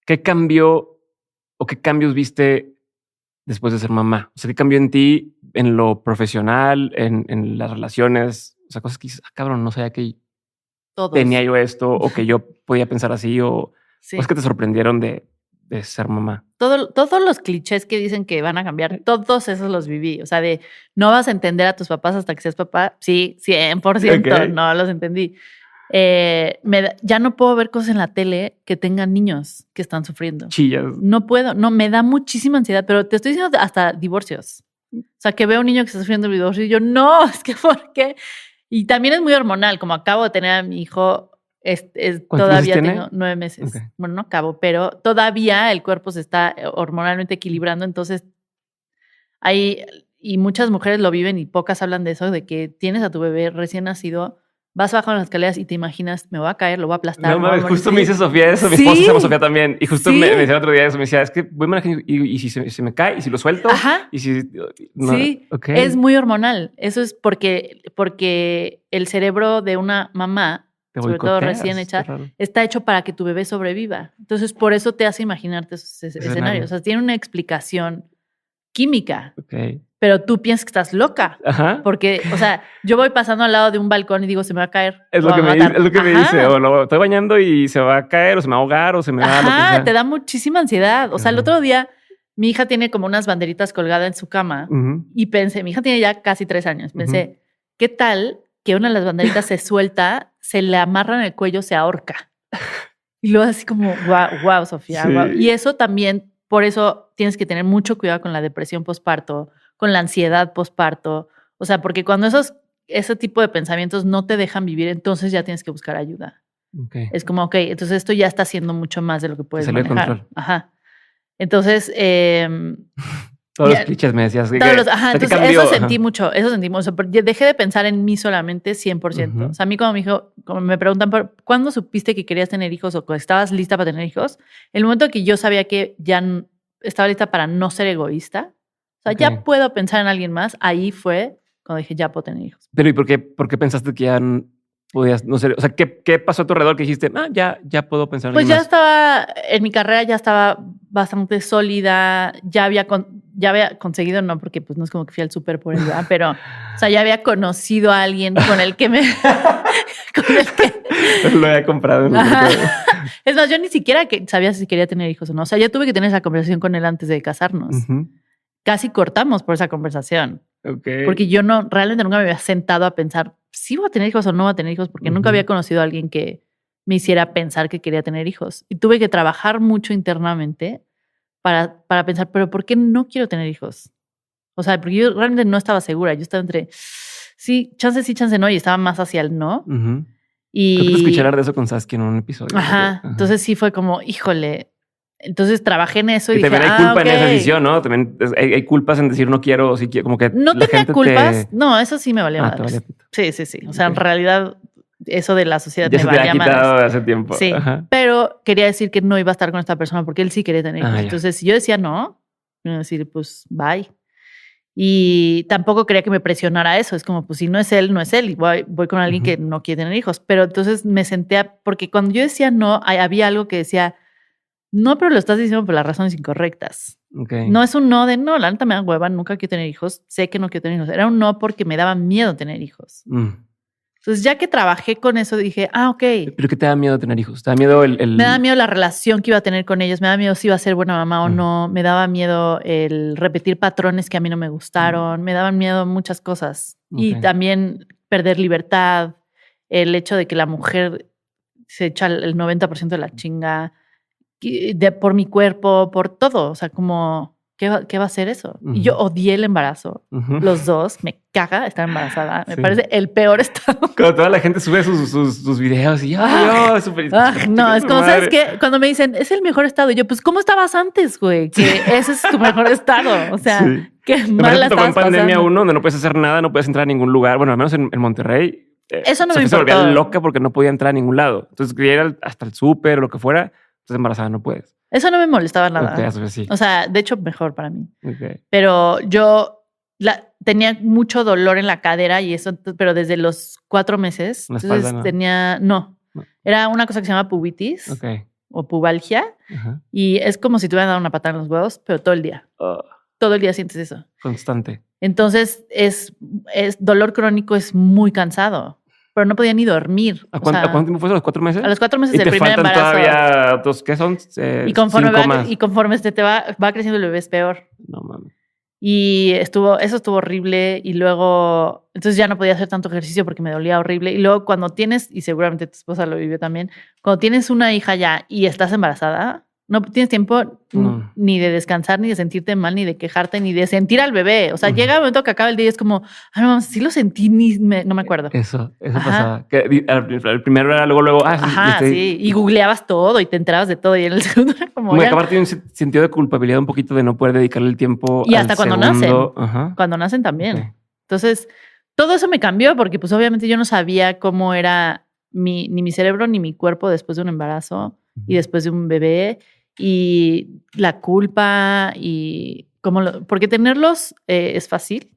¿qué cambió o qué cambios viste después de ser mamá? O sea, ¿qué cambió en ti, en lo profesional, en las relaciones? O sea, cosas que dices, cabrón, no sabía que tenía yo esto o que yo podía pensar así o cosas que te sorprendieron de ser mamá. Todos los clichés que dicen que van a cambiar, todos esos los viví. O sea, de no vas a entender a tus papás hasta que seas papá. Sí, 100%, no los entendí. Ya no puedo ver cosas en la tele que tengan niños que están sufriendo. Chillas. No puedo, me da muchísima ansiedad, pero te estoy diciendo hasta divorcios. O sea, que veo a un niño que está sufriendo el divorcio y yo, no, es que ¿por qué? Y también es muy hormonal, como acabo de tener a mi hijo, todavía tengo 9 meses. Okay. Bueno, no acabo, pero todavía el cuerpo se está hormonalmente equilibrando, entonces y muchas mujeres lo viven y pocas hablan de eso, de que tienes a tu bebé recién nacido, vas bajando las escaleras y te imaginas, me voy a caer, lo voy a aplastar. No mames, justo me dice Sofía eso, mi esposa se llama Sofía también, y justo me decía el otro día eso, me decía, es que voy manejando y si se me cae, y si lo suelto, y si... No, sí, es muy hormonal. Eso es porque el cerebro de una mamá, sobre todo recién hecha, está hecho para que tu bebé sobreviva. Entonces, por eso te hace imaginarte esos escenarios. O sea, tiene una explicación química. Pero tú piensas que estás loca. Ajá. Porque, o sea, yo voy pasando al lado de un balcón y digo, se me va a caer. Es lo que me dice. O lo estoy bañando y se va a caer, o se me va a ahogar, o se me va a... Ajá, te da muchísima ansiedad. O sea, el otro día, mi hija tiene como unas banderitas colgadas en su cama. Y pensé, mi hija tiene ya casi 3 años. Pensé, ¿qué tal que una de las banderitas se suelta, se le amarra en el cuello, se ahorca? Y luego así como, wow, Sofía, wow. Y eso también, por eso tienes que tener mucho cuidado con la depresión postparto, con la ansiedad postparto. O sea, porque cuando ese tipo de pensamientos no te dejan vivir, entonces ya tienes que buscar ayuda. Es como, entonces esto ya está haciendo mucho más de lo que puedes manejar. De control. Ajá. Entonces... todos los clichés me decías. Entonces eso sentí mucho. O sea, dejé de pensar en mí solamente 100%. O sea, a mí como me preguntan, ¿cuándo supiste que querías tener hijos o que estabas lista para tener hijos? El momento que yo sabía que ya estaba lista para no ser egoísta, o sea, ya puedo pensar en alguien más. Ahí fue cuando dije, ya puedo tener hijos. Pero ¿y por qué pensaste que ya podías no ser? O sea, ¿qué pasó a tu alrededor que dijiste, ya puedo pensar en alguien más? Pues ya estaba, en mi carrera ya estaba bastante sólida. Ya había conseguido, no, porque pues no es como que fui al súper por él, ¿verdad? Pero, o sea, ya había conocido a alguien con el que lo había comprado. Es más, yo ni siquiera sabía si quería tener hijos o no. O sea, ya tuve que tener esa conversación con él antes de casarnos. Casi cortamos por esa conversación. Porque yo realmente nunca me había sentado a pensar si voy a tener hijos o no voy a tener hijos, porque nunca había conocido a alguien que me hiciera pensar que quería tener hijos. Y tuve que trabajar mucho internamente para pensar, pero ¿por qué no quiero tener hijos? O sea, porque yo realmente no estaba segura. Yo estaba entre sí, chance no, y estaba más hacia el no. Y creo que te escuché hablar de eso con Saskia en un episodio. Ajá. Entonces sí fue como, híjole. Entonces trabajé en eso y dije, también hay culpa en esa decisión, ¿no? También hay culpas en decir no quiero, sí quiero, como que no tenía culpas. No, eso sí me valía más. Sí. O sea, en realidad eso de la sociedad ya me valía más. Ya se te había quitado hace tiempo. Sí, pero quería decir que no iba a estar con esta persona porque él sí quería tener hijos. Entonces, si yo decía no, iba a decir, pues, bye. Y tampoco quería que me presionara eso. Es como, pues, si no es él, no es él. Y voy con alguien que no quiere tener hijos. Pero entonces me senté porque cuando yo decía no, había algo que decía, no, pero lo estás diciendo por las razones incorrectas. No es un no de no, la neta me da hueva, nunca quiero tener hijos, sé que no quiero tener hijos. Era un no porque me daba miedo tener hijos. Entonces, ya que trabajé con eso, dije, ok. ¿Pero qué te da miedo tener hijos? ¿Te da miedo Me da miedo la relación que iba a tener con ellos, me da miedo si iba a ser buena mamá o no, me daba miedo el repetir patrones que a mí no me gustaron, me daban miedo muchas cosas. Y también perder libertad, el hecho de que la mujer se echa el 90% de la chinga, por mi cuerpo, por todo. O sea, como, ¿qué va a ser eso? Y yo odié el embarazo. Los dos, me caga estar embarazada. Me parece el peor estado. Cuando toda la gente sube sus videos y yo, súper... no, es como, ¿sabes qué? Cuando me dicen, es el mejor estado. Y yo, pues, ¿cómo estabas antes, güey? Que ese es tu mejor estado. O sea, qué mal la estabas pasando. En pandemia 1, donde no puedes hacer nada, no puedes entrar a ningún lugar. Bueno, al menos en Monterrey. Eso no me importó. Se volvía loca porque no podía entrar a ningún lado. Entonces, quería ir hasta el súper o lo que fuera. Entonces, embarazada no puedes. Eso no me molestaba nada. Sí. O sea, de hecho, mejor para mí. Pero yo tenía mucho dolor en la cadera y eso, pero desde los 4 meses. La espalda, entonces no. Era una cosa que se llama pubitis. o pubalgia. Y es como si te hubieran dado una patada en los huevos, pero todo el día. Todo el día sientes eso. Constante. Entonces, es dolor crónico, es muy cansado. Pero no podía ni dormir. ¿A cuánto tiempo fue eso? ¿A los 4 meses? A los 4 meses del primer embarazo. Todavía ¿qué son? Y conforme te va creciendo el bebé es peor. No mames. Y eso estuvo horrible. Y luego, entonces ya no podía hacer tanto ejercicio porque me dolía horrible. Y luego cuando tienes, y seguramente tu esposa lo vivió también, cuando tienes una hija ya y estás embarazada, no tienes tiempo ni de descansar, ni de sentirte mal, ni de quejarte, ni de sentir al bebé. O sea, llega el momento que acaba el día y es como, no, sí lo sentí, no me acuerdo. Eso pasaba. Que el primero era luego. Sí. Y googleabas todo y te enterabas de todo. Y en el segundo era como. Acabar tiene un sentido de culpabilidad un poquito de no poder dedicarle el tiempo. Y hasta cuando nacen. Cuando nacen también. Okay. Entonces, todo eso me cambió porque, pues, obviamente yo no sabía cómo era ni mi cerebro ni mi cuerpo después de un embarazo y después de un bebé. Y la culpa y porque tenerlos es fácil,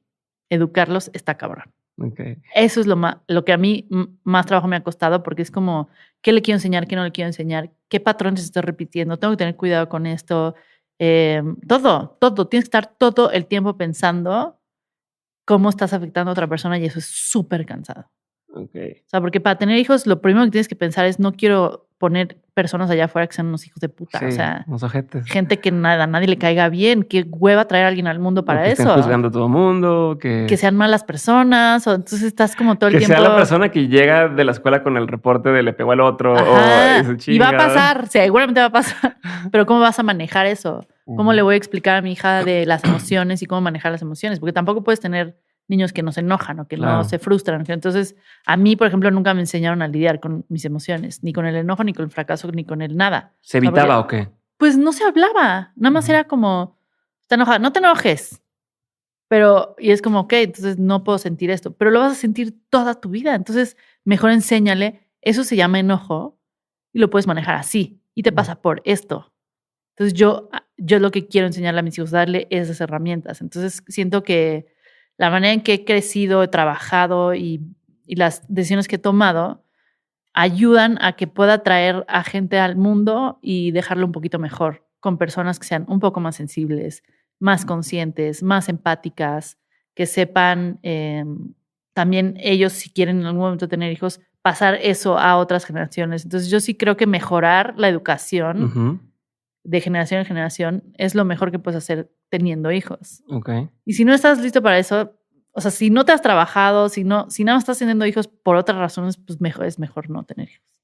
educarlos está cabrón. Okay. Eso es lo que a mí más trabajo me ha costado porque es como, ¿qué le quiero enseñar? ¿Qué no le quiero enseñar? ¿Qué patrones estoy repitiendo? Tengo que tener cuidado con esto. Todo. Tienes que estar todo el tiempo pensando cómo estás afectando a otra persona y eso es súper cansado. Okay. O sea, porque para tener hijos, lo primero que tienes que pensar es no quiero poner personas allá afuera que sean unos hijos de puta. Sí, o sea, unos ojetes. Gente que a nadie le caiga bien. Qué hueva traer a alguien al mundo para que eso. Estén juzgando a todo el mundo. Que sean malas personas. O entonces estás como todo el tiempo. Que sea la persona que llega de la escuela con el reporte de le pegó al otro. Y va a pasar, seguramente va a pasar. Pero ¿cómo vas a manejar eso? ¿Cómo le voy a explicar a mi hija de las emociones y cómo manejar las emociones? Porque tampoco puedes tener niños que no se enojan o que no se frustran. Entonces, a mí, por ejemplo, nunca me enseñaron a lidiar con mis emociones, ni con el enojo, ni con el fracaso, ni con el nada. ¿Se evitaba o qué? Pues no se hablaba. Nada más era como, está enojada, no te enojes. Y es como, ok, entonces no puedo sentir esto. Pero lo vas a sentir toda tu vida. Entonces, mejor enséñale. Eso se llama enojo y lo puedes manejar así. Y te pasa por esto. Entonces, yo lo que quiero enseñarle a mis hijos, darle esas herramientas. Entonces, siento que la manera en que he crecido, he trabajado y las decisiones que he tomado ayudan a que pueda traer a gente al mundo y dejarlo un poquito mejor, con personas que sean un poco más sensibles, más conscientes, más empáticas, que sepan también ellos, si quieren en algún momento tener hijos, pasar eso a otras generaciones. Entonces yo sí creo que mejorar la educación de generación en generación es lo mejor que puedes hacer teniendo hijos. Okay. Y si no estás listo para eso, o sea, si no te has trabajado, si nada más estás teniendo hijos por otras razones, pues es mejor no tener hijos.